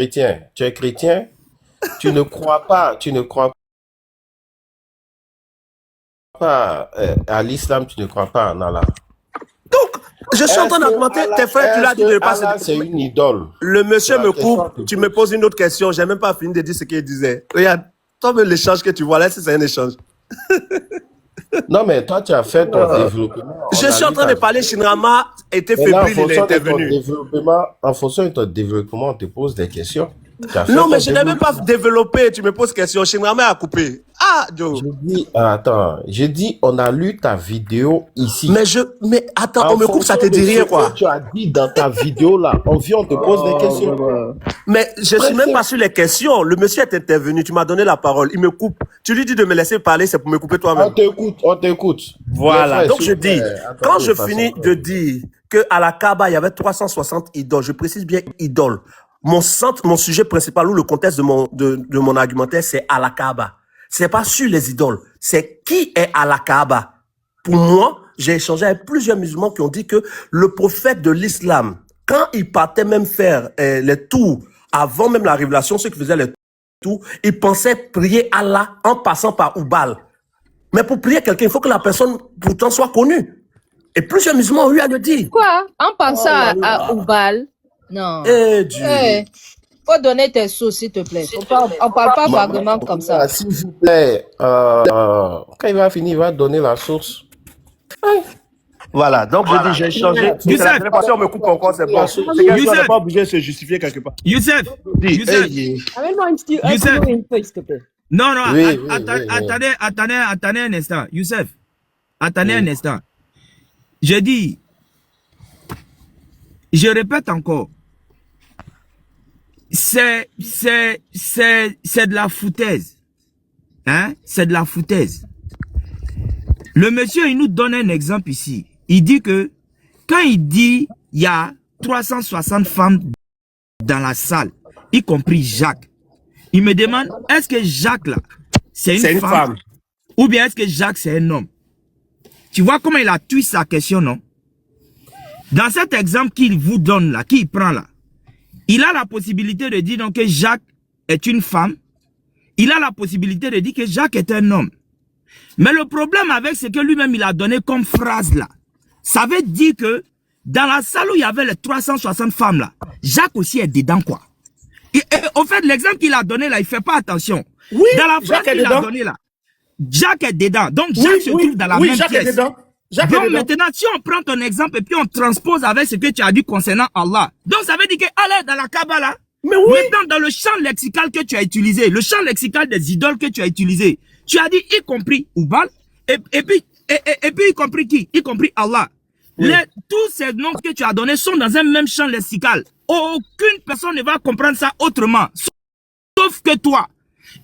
chrétien. Tu es chrétien. Tu ne crois pas à l'islam, tu ne crois pas en Allah. Donc, je suis en train d'argumenter. Tes frères, tu l'as dit de ne pas se Allah, c'est une idole. Le monsieur C'est la me question coupe, que tu je me pose. poses une autre question. J'ai même pas fini de dire ce qu'il disait. Regarde, toi, l'échange que tu vois là, c'est un échange. Non, mais toi, tu as fait ton développement. Je On suis a en lu train ta de parler. vidéo. Shinrama était Maintenant, fébrile, il est intervenu. en fonction de ton développement, on te pose des questions. Tu as fait Non, ton mais je n'ai même pas développement. développé. Tu me poses question. Shinrama a coupé. Ah, Joe. J'ai dit, on a lu ta vidéo ici. Mais attends, En on me coupe, ça te fonction de dit ce rien, quoi. que tu as dit dans ta vidéo là, on vient, on te pose des questions. Mais je suis même Préfère- pas sur les questions. Le monsieur est intervenu. Tu m'as donné la parole. Il me coupe. Tu lui dis de me laisser parler, c'est pour me couper On toi-même. t'écoute, on t'écoute. Voilà. Les frères, Donc s'il je vous plaît, dis, attendez, quand je passons. finis de dire que à la Kaaba, il y avait 360 idoles, je précise bien idoles. Mon sujet principal ou le contexte de mon argumentaire, c'est à la Kaaba. C'est pas sur les idoles. C'est qui est à la Kaaba. Pour moi, j'ai échangé avec plusieurs musulmans qui ont dit que le prophète de l'islam, quand il partait même faire les tours, avant même la révélation, ceux qui faisaient les tours, il pensait prier Allah en passant par Oubal. Mais pour prier quelqu'un, il faut que la personne pourtant soit connue. Et plusieurs musulmans ont eu à le dire. Quoi? En pensant à Oubal? Non. Eh Dieu. Faut donner tes sous, s'il te plaît. On parle pas vaguement comme ça. S'il vous plaît, quand il va finir, il va donner la source. Voilà, donc je dis, j'ai changé. Youssef. La dernière fois, on me coupe encore, c'est bon. C'est qu'on n'est pas obligé de se justifier quelque part. Youssef, Youssef, Amène-moi un petit Youssef. une feuille, s'il te plaît. non, Oui, oui, attendez un instant. Youssef, attendez un instant. Je dis, je répète encore, c'est de la foutaise. Hein? C'est de la foutaise. Le monsieur, il nous donne un exemple ici. Il dit que, quand il dit, il y a 360 femmes dans la salle, y compris Jacques, il me demande, est-ce que Jacques, là, c'est une femme? Ou bien est-ce que Jacques, c'est un homme? Tu vois comment il a tué sa question, non? Dans cet exemple qu'il vous donne là, qu'il prend là, il a la possibilité de dire donc que Jacques est une femme. Il a la possibilité de dire que Jacques est un homme. Mais le problème avec ce que lui-même il a donné comme phrase là, ça veut dire que dans la salle où il y avait les 360 femmes là, Jacques aussi est dedans quoi. Et au fait, l'exemple qu'il a donné là, il fait pas attention. Oui, dans la phrase qu'il a donné là, Jacques est dedans. Donc Jacques se trouve dans la même Jacques pièce. est dedans. Jacques Donc est dedans. maintenant, si on prend ton exemple et puis on transpose avec ce que tu as dit concernant Allah, donc ça veut dire que Allah est dans la Kaaba là. Mais oui. Maintenant, dans le champ lexical que tu as utilisé, le champ lexical des idoles que tu as utilisé, tu as dit y compris Oubal, et puis y compris qui? Y compris Allah. Oui. Tous ces noms que tu as donnés sont dans un même champ lexical. Aucune personne ne va comprendre ça autrement, sauf que toi.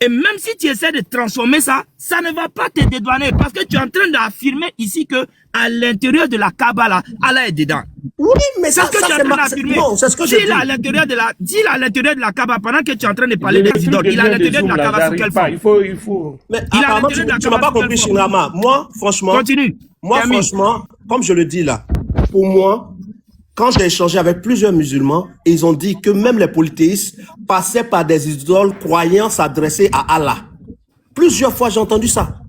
Et même si tu essaies de transformer ça, ça ne va pas te dédouaner parce que tu es en train d'affirmer ici que à l'intérieur de la Kaaba là, Allah est dedans. Oui, mais C'est ce que tu es en train d'affirmer. Non, c'est ce que je Dis-le à l'intérieur de la, dis-le à l'intérieur de la Kaaba pendant que tu es en train de parler des idoles. Il est à l'intérieur de la Kaaba sous quelle forme? Il faut. Mais Il a apparemment, l'intérêt de la tu m'as pas Kaaba compris, sous quelle forme? Shinrama. Moi, franchement, Continue. Termine. comme je le dis là, pour moi, quand j'ai échangé avec plusieurs musulmans, ils ont dit que même les polythéistes passaient par des idoles croyant s'adresser à Allah. Plusieurs fois, j'ai entendu ça.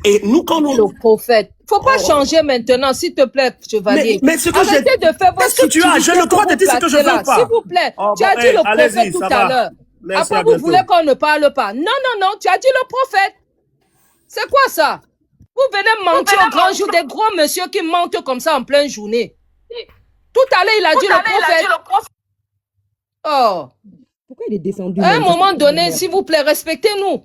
Et nous, quand nous... Le prophète. Faut pas changer maintenant, s'il te plaît, chevalier. Mais ce que Arrêtez j'ai... de faire votre Est-ce que tu as... J'ai le droit de dire ce que je veux là, ou pas? s'il vous plaît. Oh, Tu as bon, dit le allez-y, prophète tout ça à va. l'heure. Merci, Après, à vous bientôt. voulez qu'on ne parle pas. Non, non, non, tu as dit le prophète. C'est quoi ça? Vous venez mentir au grand jour, des gros messieurs qui mentent comme ça en pleine journée. Tout à l'heure, il a dit le prophète. Oh. Pourquoi il est descendu? À un même? moment donné, s'il vous plaît, respectez-nous.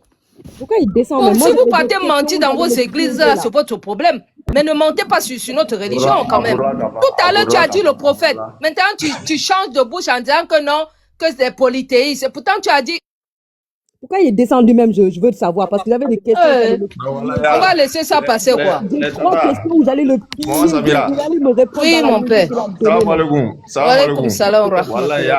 Pourquoi il descend? Bon, même? Moi, si vous j'avais partez des questions, mentir dans vos j'avais des églises, questions, là, là. c'est votre problème. Mais ne mentez pas sur notre religion quand même. Tout à l'heure, tu as dit le prophète. Maintenant, tu changes de bouche en disant que non, que c'est polythéiste. Et pourtant, tu as dit, Pourquoi il est descendu même? Je veux le savoir parce que j'avais des questions. Euh, j'allais le on va laisser ça passer, quoi. J'ai trois questions où j'allais le Moi, ça vient. vous allez me répondre. Oui, dans la mon minute père. qu'il a donnée, Salam là. alaikum. Salam Wa alaykum alaikum. salam wa rahmatullah. Wallah,